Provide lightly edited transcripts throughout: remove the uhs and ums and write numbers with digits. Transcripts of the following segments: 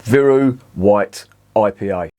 Viru White IPA.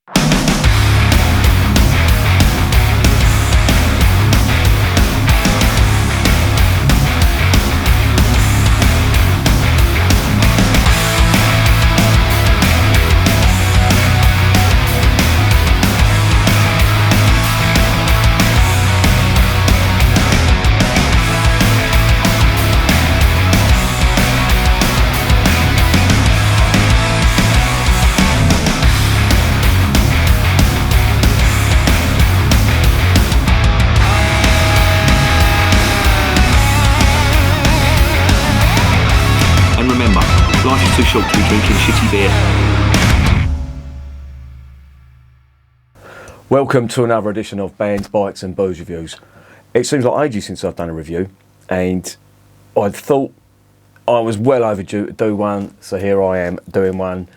And remember, life is too short to be drinking shitty beer. Welcome to another edition of Bands, Bikes and Booze Reviews. It seems like ages since I've done a review, and I thought I was well overdue to do one, so here I am doing one.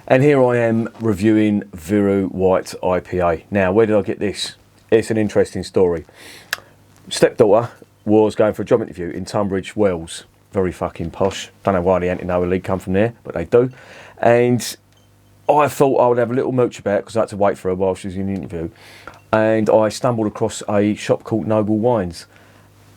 And here I am reviewing Viru White IPA. Now, where did I get this? It's an interesting story. Stepdaughter was going for a job interview in Tunbridge Wells. Very fucking posh. Don't know why the Anti-Noah League come from there, but they do. And I thought I would have a little mooch about because I had to wait for her while she was in the interview. And I stumbled across a shop called Noble Wines.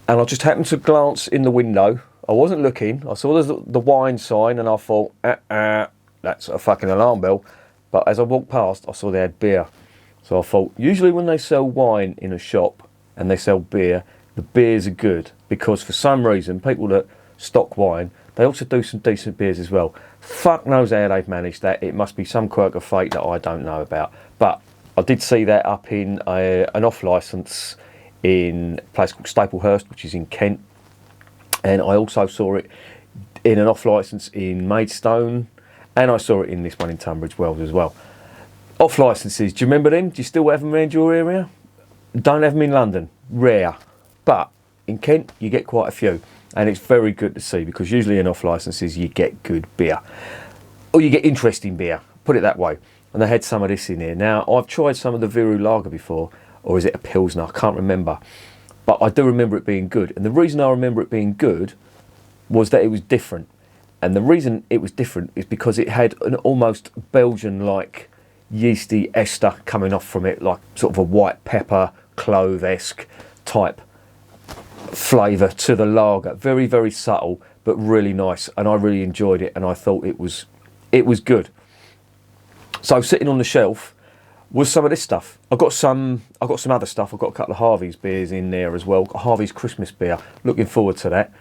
And I just happened to glance in the window. I wasn't looking. I saw the wine sign and I thought, that's a fucking alarm bell. But as I walked past, I saw they had beer. So I thought, usually when they sell wine in a shop and they sell beer, the beers are good. Because for some reason, people that stock wine, they also do some decent beers as well. Fuck knows how they've managed that. It must be some quirk of fate that I don't know about. But I did see that up in an off licence in a place called Staplehurst, which is in Kent. And I also saw it in an off licence in Maidstone. And I saw it in this one in Tunbridge Wells as well. Off licences, do you remember them? Do you still have them around your area? Don't have them in London. Rare. But in Kent, you get quite a few. And it's very good to see because usually in off licences you get good beer. Or you get interesting beer, put it that way. And they had some of this in here. Now, I've tried some of the Viru Lager before, or is it a Pilsner? I can't remember. But I do remember it being good. And the reason I remember it being good was that it was different. And the reason it was different is because it had an almost Belgian-like yeasty ester coming off from it, like sort of a white pepper, clove-esque type flavour to the lager. Very, very subtle, but really nice. And I really enjoyed it, and I thought it was good. So sitting on the shelf was some of this stuff. I've got some other stuff. I've got a couple of Harvey's beers in there as well. Harvey's Christmas beer. Looking forward to that.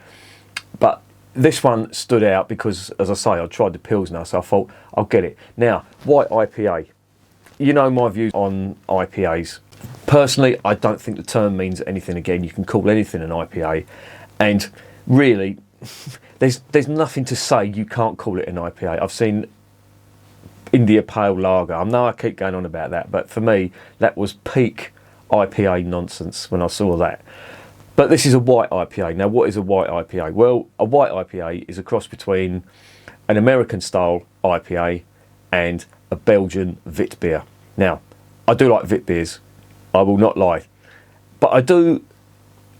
But this one stood out because, as I say, I tried the Pilsner, so I thought I'll get it. Now, White IPA. You know my views on IPAs. Personally, I don't think the term means anything. Again, you can call anything an IPA, and really, there's nothing to say you can't call it an IPA. I've seen India Pale Lager. I know I keep going on about that, but for me, that was peak IPA nonsense when I saw that. But this is a white IPA. Now, what is a white IPA? Well, a white IPA is a cross between an American-style IPA and a Belgian Wit beer. Now, I do like Wit beers. I will not lie. But I do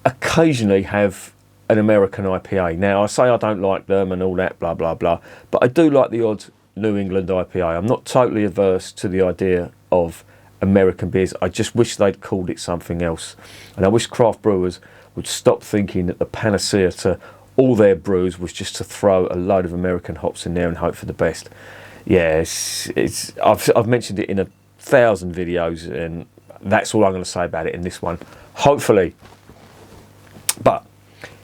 occasionally have an American IPA. Now, I say I don't like them and all that, blah, blah, blah. But I do like the odd New England IPA. I'm not totally averse to the idea of American beers. I just wish they'd called it something else. And I wish craft brewers would stop thinking that the panacea to all their brews was just to throw a load of American hops in there and hope for the best. Yeah, I've mentioned it in 1,000 videos, and that's all I'm going to say about it in this one, hopefully. But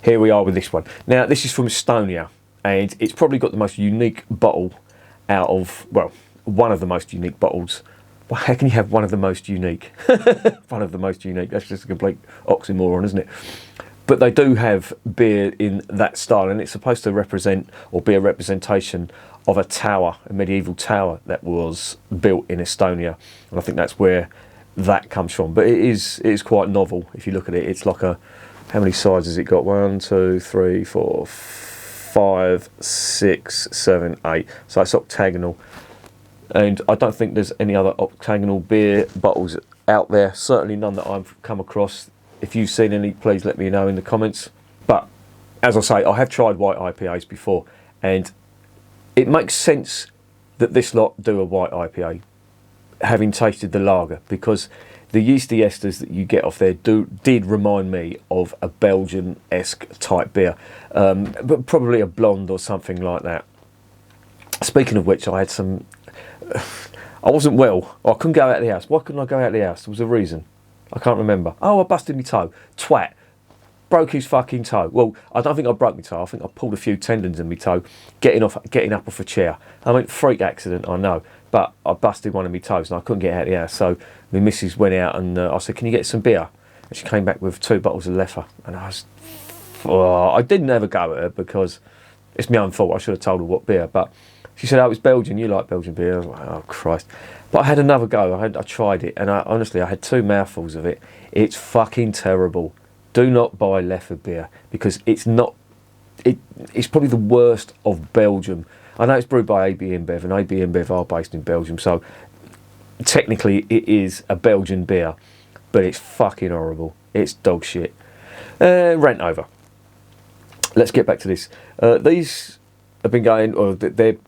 here we are with this one. Now, this is from Estonia, and it's probably got the most unique bottle out of, well, one of the most unique bottles. Well, how can you have one of the most unique? One of the most unique. That's just a complete oxymoron, isn't it? But they do have beer in that style, and it's supposed to represent or be a representation of a tower, a medieval tower that was built in Estonia. And I think that's where that comes from. But it is quite novel if you look at it. It's like a, how many sides has it got? 1, 2, 3, 4, 5, 6, 7, 8. So it's octagonal. And I don't think there's any other octagonal beer bottles out there. Certainly none that I've come across. If you've seen any, please let me know in the comments. But as I say, I have tried white IPAs before, and it makes sense that this lot do a white IPA, having tasted the lager, because the yeasty esters that you get off there did remind me of a Belgian-esque type beer, but probably a blonde or something like that. Speaking of which, I had some... I wasn't well. I couldn't go out of the house. Why couldn't I go out of the house? There was a reason. I can't remember. Oh, I busted my toe. Twat. Broke his fucking toe. Well, I don't think I broke my toe. I think I pulled a few tendons in my toe getting up off a chair. I mean, freak accident, I know. But I busted one of my toes and I couldn't get out of the house. So my missus went out and I said, can you get some beer? And she came back with 2 bottles of Leffe. And I didn't ever go at her because it's my own fault. I should have told her what beer. But she said, oh, it's Belgian. You like Belgian beer? I was like, oh, Christ. But I had another go. I tried it. And honestly, I had 2 mouthfuls of it. It's fucking terrible. Do not buy Leffe beer because it's not... It's probably the worst of Belgium. I know it's brewed by AB InBev, and AB InBev are based in Belgium, so technically it is a Belgian beer, but it's fucking horrible. It's dog shit. Rant over. Let's get back to this. These have been going, or they're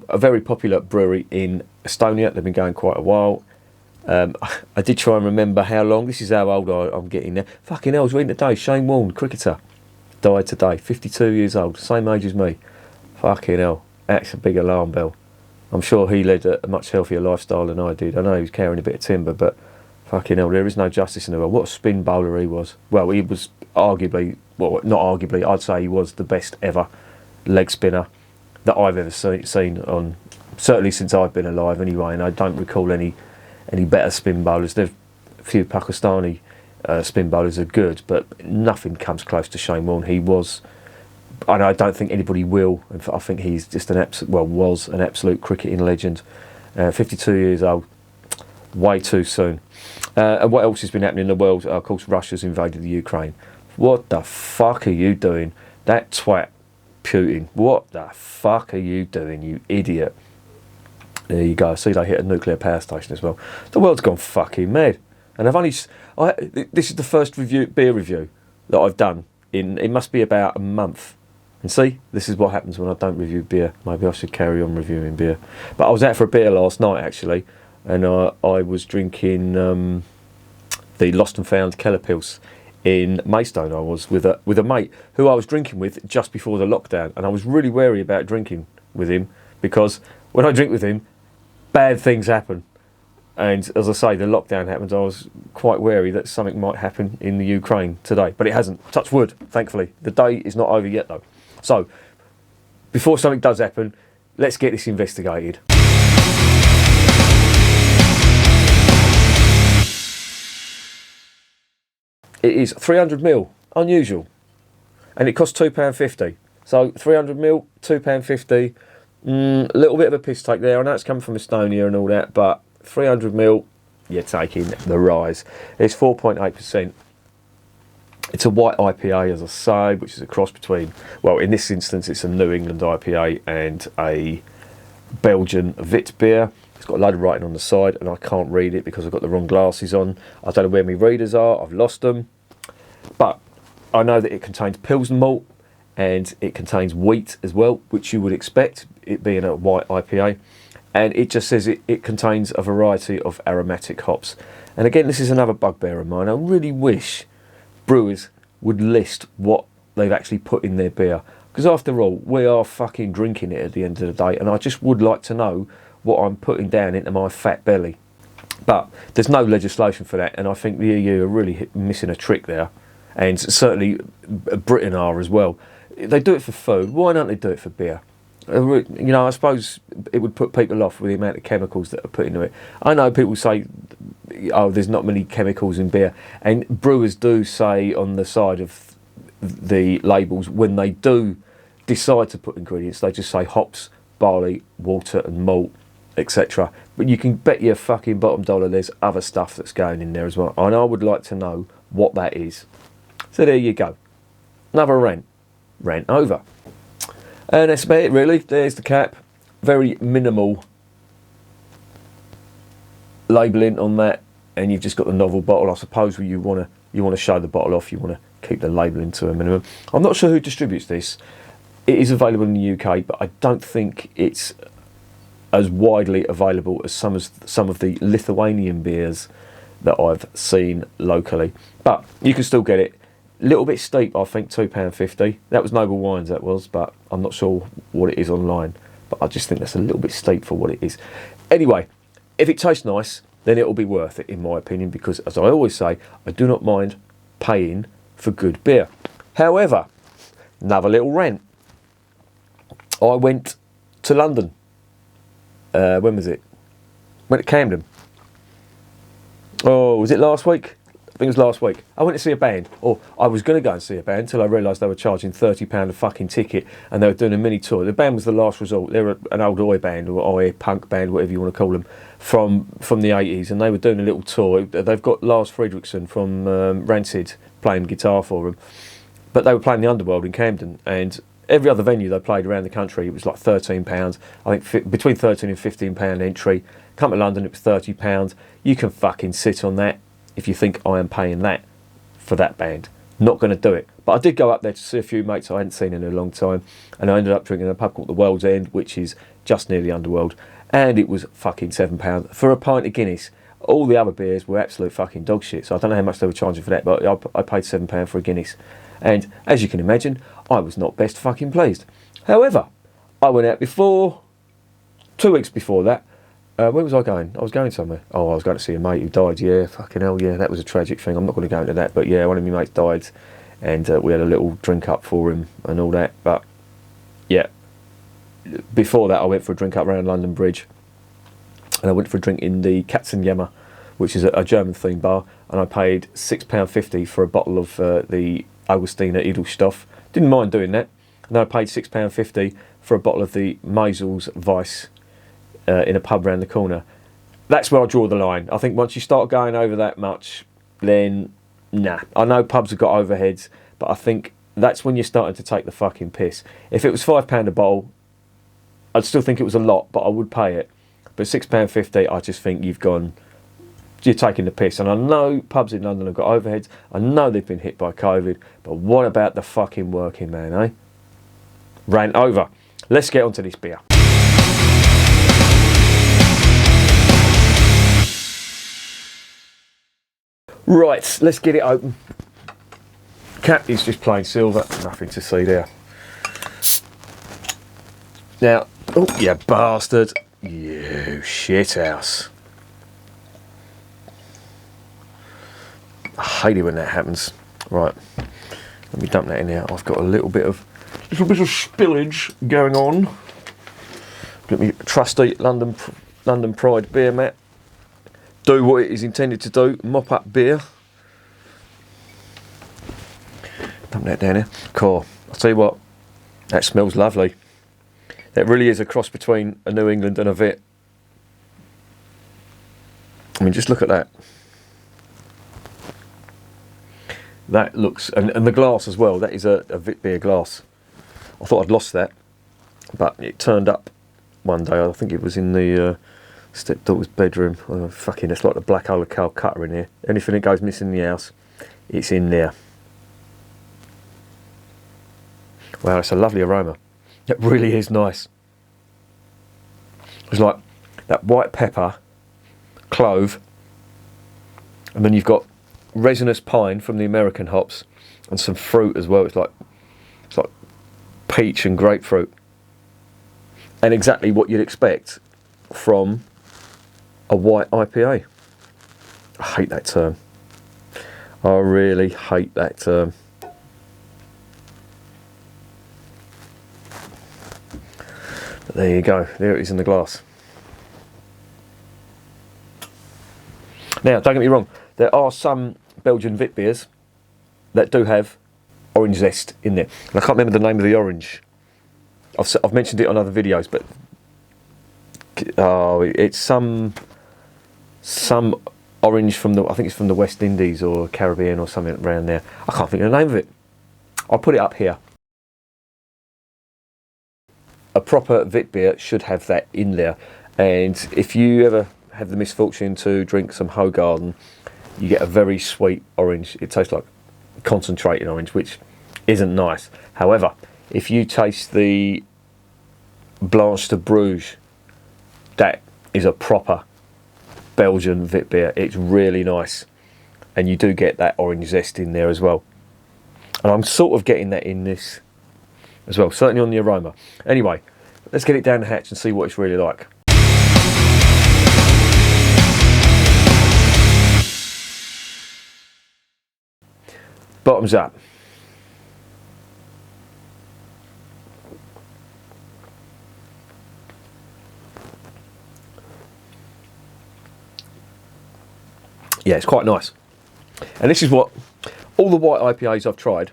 a very popular brewery in Estonia. They've been going quite a while. I did try and remember how long. This is how old I'm getting now. Fucking hell, I was reading today. Shane Warne, cricketer, died today. 52 years old, same age as me. Fucking hell. That's a big alarm bell. I'm sure he led a much healthier lifestyle than I did. I know he was carrying a bit of timber, but fucking hell, there is no justice in the world. What a spin bowler he was. Well, he was arguably, well, not arguably, I'd say he was the best ever leg spinner that I've ever seen on, certainly since I've been alive anyway, and I don't recall any better spin bowlers. There's a few Pakistani spin bowlers are good, but nothing comes close to Shane Warne. He was... And I don't think anybody will. I think he's just was an absolute cricketing legend. 52 years old, way too soon. And what else has been happening in the world? Of course, Russia's invaded the Ukraine. What the fuck are you doing? That twat Putin. What the fuck are you doing, you idiot? There you go. See, they hit a nuclear power station as well. The world's gone fucking mad. And this is the first beer review that I've done in, it must be about a month. And see, this is what happens when I don't review beer. Maybe I should carry on reviewing beer. But I was out for a beer last night, actually, and I was drinking the Lost and Found Keller Pils in Maidstone. I was with a mate who I was drinking with just before the lockdown, and I was really wary about drinking with him because when I drink with him, bad things happen. And as I say, the lockdown happens. I was quite wary that something might happen in the Ukraine today, but it hasn't. Touch wood, thankfully. The day is not over yet, though. So, before something does happen, let's get this investigated. It is 300ml, unusual, and it costs £2.50. So 300ml, £2.50. A little bit of a piss take there. I know it's come from Estonia and all that, but 300ml, you're taking the rise. It's 4.8%. It's a white IPA, as I say, which is a cross between, well, in this instance, it's a New England IPA and a Belgian Wit beer. It's got a load of writing on the side, and I can't read it because I've got the wrong glasses on. I don't know where my readers are. I've lost them. But I know that it contains Pilsner malt, and it contains wheat as well, which you would expect, it being a white IPA. And it just says it contains a variety of aromatic hops. And again, this is another bugbear of mine. I really wish brewers would list what they've actually put in their beer. Because after all, we are fucking drinking it at the end of the day. And I just would like to know what I'm putting down into my fat belly. But there's no legislation for that. And I think the EU are really missing a trick there. And certainly Britain are as well. They do it for food. Why don't they do it for beer? You know, I suppose it would put people off with the amount of chemicals that are put into it. I know people say, oh, there's not many chemicals in beer. And brewers do say on the side of the labels, when they do decide to put ingredients, they just say hops, barley, water and malt, etc. But you can bet your fucking bottom dollar there's other stuff that's going in there as well. And I would like to know what that is. So there you go. Another rant. Rant over. And that's about it, really. There's the cap. Very minimal labelling on that, and you've just got the novel bottle. I suppose you want to show the bottle off. You want to keep the labelling to a minimum. I'm not sure who distributes this. It is available in the UK, but I don't think it's as widely available as some of the Lithuanian beers that I've seen locally. But you can still get it. A little bit steep, I think, £2.50. That was Noble Wines, that was, but I'm not sure what it is online. But I just think that's a little bit steep for what it is. Anyway, if it tastes nice, then it'll be worth it, in my opinion, because, as I always say, I do not mind paying for good beer. However, another little rant. I went to London. When was it? Went to Camden. Oh, was it last week? I think it was last week. I went to see a band, or I was going to go and see a band until I realised they were charging £30 a fucking ticket and they were doing a mini tour. The band was The Last Resort. They were an old oi band, or oi punk band, whatever you want to call them, from the 80s, and they were doing a little tour. They've got Lars Fredriksson from Rancid playing guitar for them, but they were playing the Underworld in Camden, and every other venue they played around the country, it was like £13. I think between £13 and £15 entry. Come to London, it was £30. You can fucking sit on that if you think I am paying that for that band. Not going to do it. But I did go up there to see a few mates I hadn't seen in a long time, and I ended up drinking a pub called the World's End, which is just near the Underworld, and it was fucking £7 for a pint of Guinness. All the other beers were absolute fucking dog shit, so I don't know how much they were charging for that, but I paid £7 for a Guinness. And as you can imagine, I was not best fucking pleased. However, I went out before, 2 weeks before that. Where was I going? I was going somewhere. Oh, I was going to see a mate who died. Yeah, fucking hell, yeah, that was a tragic thing. I'm not going to go into that, but yeah, one of my mates died, and we had a little drink up for him and all that. But yeah, before that, I went for a drink up around London Bridge, and I went for a drink in the Katzenjammer, which is a German-themed bar, and I paid £6.50 for a bottle of the Augustiner Edelstoff. Didn't mind doing that. And then I paid £6.50 for a bottle of the Meisels Weiss in a pub around the corner. That's where I draw the line. I think once you start going over that much, then nah. I know pubs have got overheads, but I think that's when you're starting to take the fucking piss. If it was £5 a bottle, I'd still think it was a lot, but I would pay it. But £6.50, I just think you're taking the piss. And I know pubs in London have got overheads. I know they've been hit by COVID, but what about the fucking working man, eh? Rant over. Let's get onto this beer. Right, let's get it open. Cap is just plain silver, nothing to see there. Now, oh, you bastard. You shithouse. I hate it when that happens. Right, let me dump that in there. I've got a little bit of spillage going on. Get me trusty London Pride beer mat. Do what it is intended to do, mop up beer. Dump that down here. Cool. I'll tell you what, that smells lovely. That really is a cross between a New England and a Vit. I mean, just look at that. That looks, and the glass as well, that is a Vit beer glass. I thought I'd lost that, but it turned up one day. I think it was in the stepdaughter's bedroom. Oh, fucking, it's like the black hole of Calcutta in here. Anything that goes missing in the house, it's in there. Wow, it's a lovely aroma. It really is nice. It's like that white pepper, clove, and then you've got resinous pine from the American hops, and some fruit as well. It's like peach and grapefruit, and exactly what you'd expect from a white IPA. I hate that term. I really hate that term. But there you go. There it is in the glass. Now, don't get me wrong. There are some Belgian Vit beers that do have orange zest in there. And I can't remember the name of the orange. I've mentioned it on other videos, but it's some orange from I think it's from the West Indies or Caribbean or something around there. I can't think of the name of it. I'll put it up here. A proper Vit beer should have that in there. And if you ever have the misfortune to drink some Hoegaarden, you get a very sweet orange. It tastes like concentrated orange, which isn't nice. However, if you taste the Blanche de Bruges that is a proper Belgian wit beer. It's really nice, and you do get that orange zest in there as well, and I'm sort of getting that in this as well, certainly on the aroma. Anyway, let's get it down the hatch and see what it's really like. Bottoms up. Yeah, it's quite nice. And this is what all the white IPAs I've tried,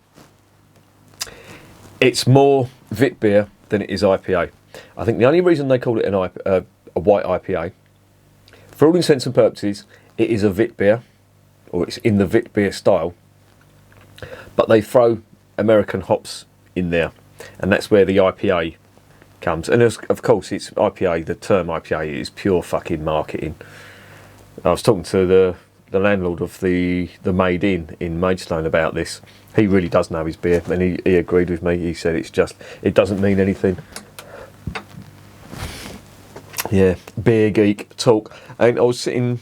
it's more wit beer than it is IPA. I think the only reason they call it a white IPA, for all intents and purposes, it is a wit beer, or it's in the wit beer style, but they throw American hops in there, and that's where the IPA comes. And of course, it's IPA, the term IPA is pure fucking marketing. I was talking to the landlord of the Made in Maidstone about this. He really does know his beer, and he agreed with me. He said it doesn't mean anything. Yeah, beer geek talk. And I was sitting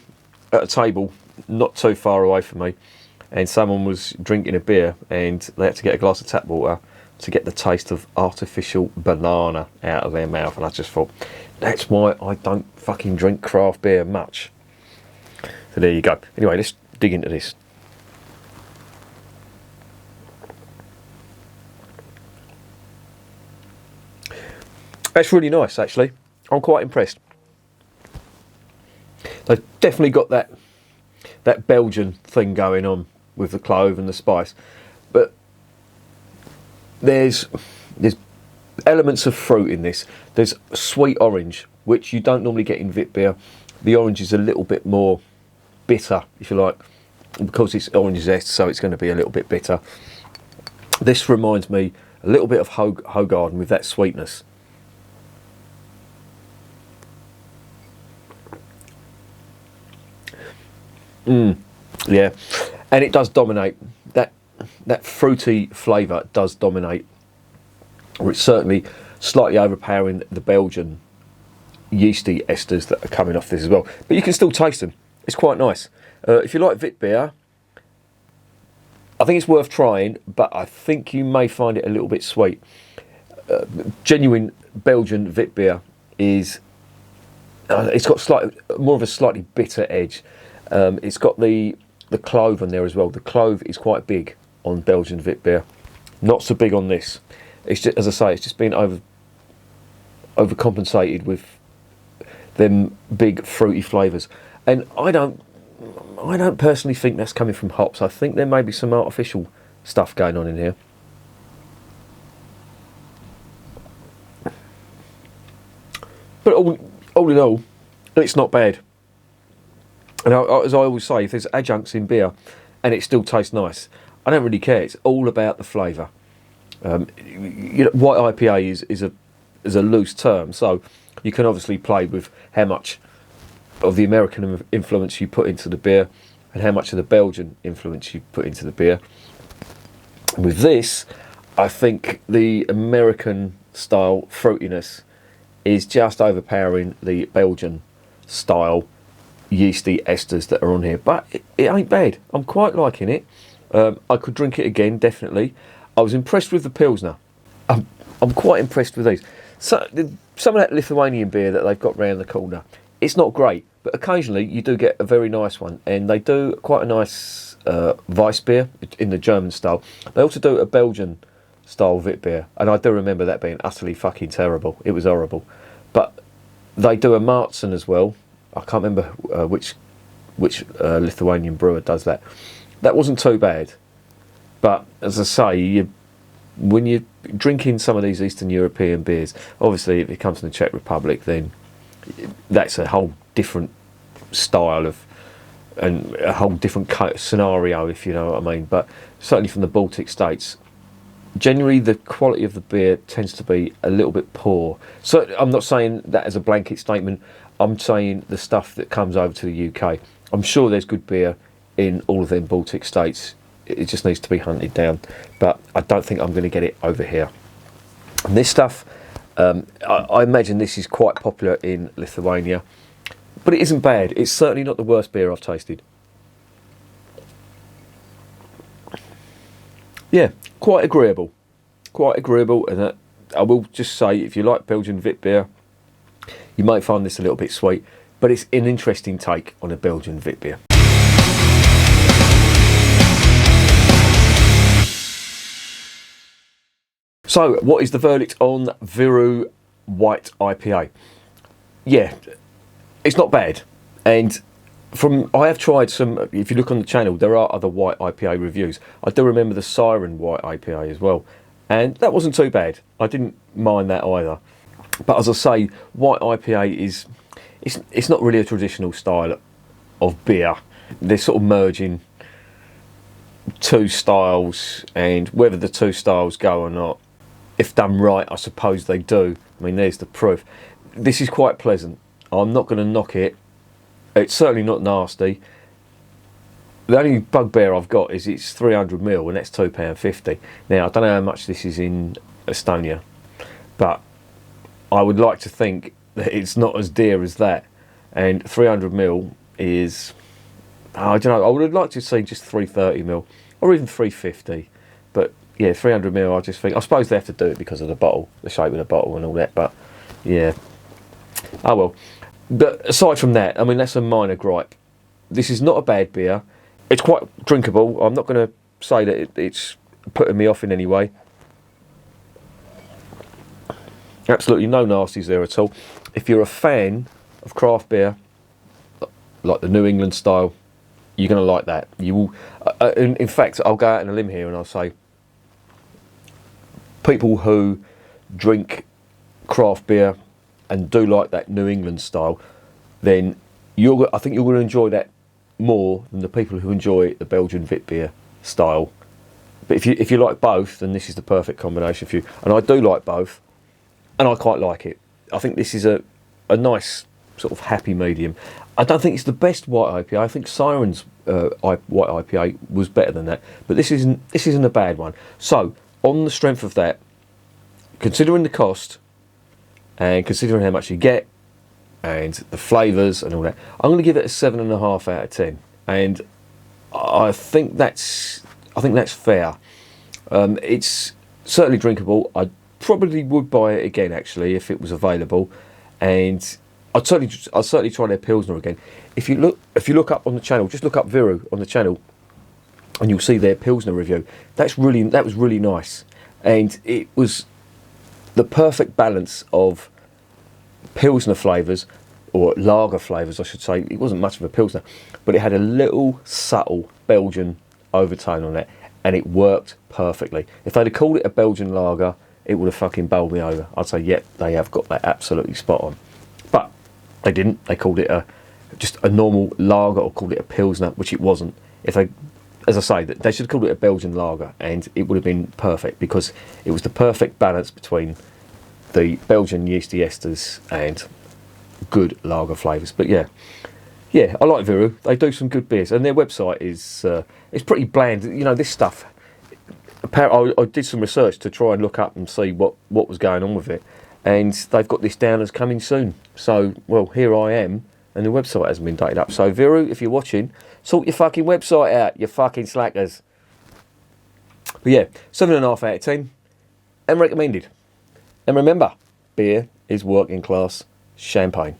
at a table not too far away from me, and someone was drinking a beer, and they had to get a glass of tap water to get the taste of artificial banana out of their mouth. And I just thought, that's why I don't fucking drink craft beer much. So there you go. Anyway, let's dig into this. That's really nice, actually. I'm quite impressed. They've definitely got that Belgian thing going on with the clove and the spice, but there's elements of fruit in this. There's sweet orange, which you don't normally get in wit beer. The orange is a little bit more bitter, if you like, because it's orange zest, so it's going to be a little bit bitter. This reminds me a little bit of Hoegaarden with that sweetness. Yeah, and it does dominate. That fruity flavour does dominate, or it's certainly slightly overpowering the Belgian yeasty esters that are coming off this as well. But you can still taste them. It's quite nice. If you like wit beer, I think it's worth trying, but I think you may find it a little bit sweet. Genuine Belgian wit beer is it's got more of a slightly bitter edge. It's got the clove on there as well. The clove is quite big on Belgian wit beer, not so big on this. It's just, as I say, it's just been overcompensated with them big fruity flavours. And I don't personally think that's coming from hops. I think there may be some artificial stuff going on in here. But all in all, it's not bad. And as I always say, if there's adjuncts in beer and it still tastes nice, I don't really care. It's all about the flavour. You know, white IPA is a loose term, so you can obviously play with how much of the American influence you put into the beer and how much of the Belgian influence you put into the beer. And with this, I think the American style fruitiness is just overpowering the Belgian style yeasty esters that are on here, but it ain't bad. I'm quite liking it. I could drink it again, definitely. I was impressed with the Pilsner. I'm quite impressed with these. So, some of that Lithuanian beer that they've got round the corner, it's not great, but occasionally you do get a very nice one, and they do quite a nice Weiss beer in the German style. They also do a Belgian style wit beer, and I do remember that being utterly fucking terrible. It was horrible. But they do a Marzen as well. I can't remember which Lithuanian brewer does that. That wasn't too bad, but as I say, when you're drinking some of these Eastern European beers, obviously if it comes from the Czech Republic, then that's a whole different style of, and a whole different scenario, if you know what I mean. But certainly from the Baltic states, generally the quality of the beer tends to be a little bit poor. So I'm not saying that as a blanket statement. I'm saying the stuff that comes over to the UK. I'm sure there's good beer in all of them Baltic states. It just needs to be hunted down. But I don't think I'm going to get it over here. And this stuff, I imagine this is quite popular in Lithuania, but it isn't bad. It's certainly not the worst beer I've tasted. Yeah, quite agreeable, and I will just say, if you like Belgian wit beer, you might find this a little bit sweet, but it's an interesting take on a Belgian wit beer. So, what is the verdict on Viru White IPA? Yeah, it's not bad, and I have tried some. If you look on the channel, there are other white IPA reviews. I do remember the Siren White IPA as well, and that wasn't too bad. I didn't mind that either. But as I say, white IPA it's not really a traditional style of beer. They're sort of merging two styles, and whether the two styles go or not, if done right, I suppose they do. I mean, there's the proof. This is quite pleasant. I'm not going to knock it. It's certainly not nasty. The only bugbear I've got is it's 300ml, and that's £2.50. Now, I don't know how much this is in Estonia, but I would like to think that it's not as dear as that. And 300ml is, I don't know, I would like to see just 330ml or even 350. But yeah, 300ml, I just think, I suppose they have to do it because of the bottle, the shape of the bottle and all that. But yeah, oh well. But aside from that, I mean, that's a minor gripe. This is not a bad beer. It's quite drinkable. I'm not going to say that it's putting me off in any way. Absolutely no nasties there at all. If you're a fan of craft beer, like the New England style, you're going to like that. You will. In fact, I'll go out on a limb here and I'll say, people who drink craft beer and do like that New England style, then I think you're going to enjoy that more than the people who enjoy the Belgian wit beer style. But if you like both, then this is the perfect combination for you. And I do like both, and I quite like it. I think this is a nice sort of happy medium. I don't think it's the best white IPA. I think Siren's white IPA was better than that, but this isn't a bad one. So on the strength of that, considering the cost and considering how much you get and the flavours and all that, I'm going to give it a 7.5 out of 10, and I think that's fair. It's certainly drinkable. I probably would buy it again, actually, if it was available, and I'd certainly try their Pilsner again. If you look up on the channel, just look up Viru on the channel, and you'll see their Pilsner review. That was really nice, and it was the perfect balance of Pilsner flavours, or lager flavours I should say. It wasn't much of a Pilsner, but it had a little subtle Belgian overtone on it, and it worked perfectly. If they'd have called it a Belgian lager, it would have fucking bowled me over. I'd say, yep, they have got that absolutely spot on. But they didn't. They called it just a normal lager, or called it a Pilsner, which it wasn't. As I say, they should have called it a Belgian lager, and it would have been perfect, because it was the perfect balance between the Belgian yeasty esters and good lager flavours. But yeah, I like Viru. They do some good beers, and their website is it's pretty bland. You know, this stuff. I did some research to try and look up and see what was going on with it, and they've got this down as coming soon. So, well, here I am, and the website hasn't been dated up. So, Viru, if you're watching, sort your fucking website out, you fucking slackers. But yeah, 7.5 out of 10, and recommended. And remember, beer is working class champagne.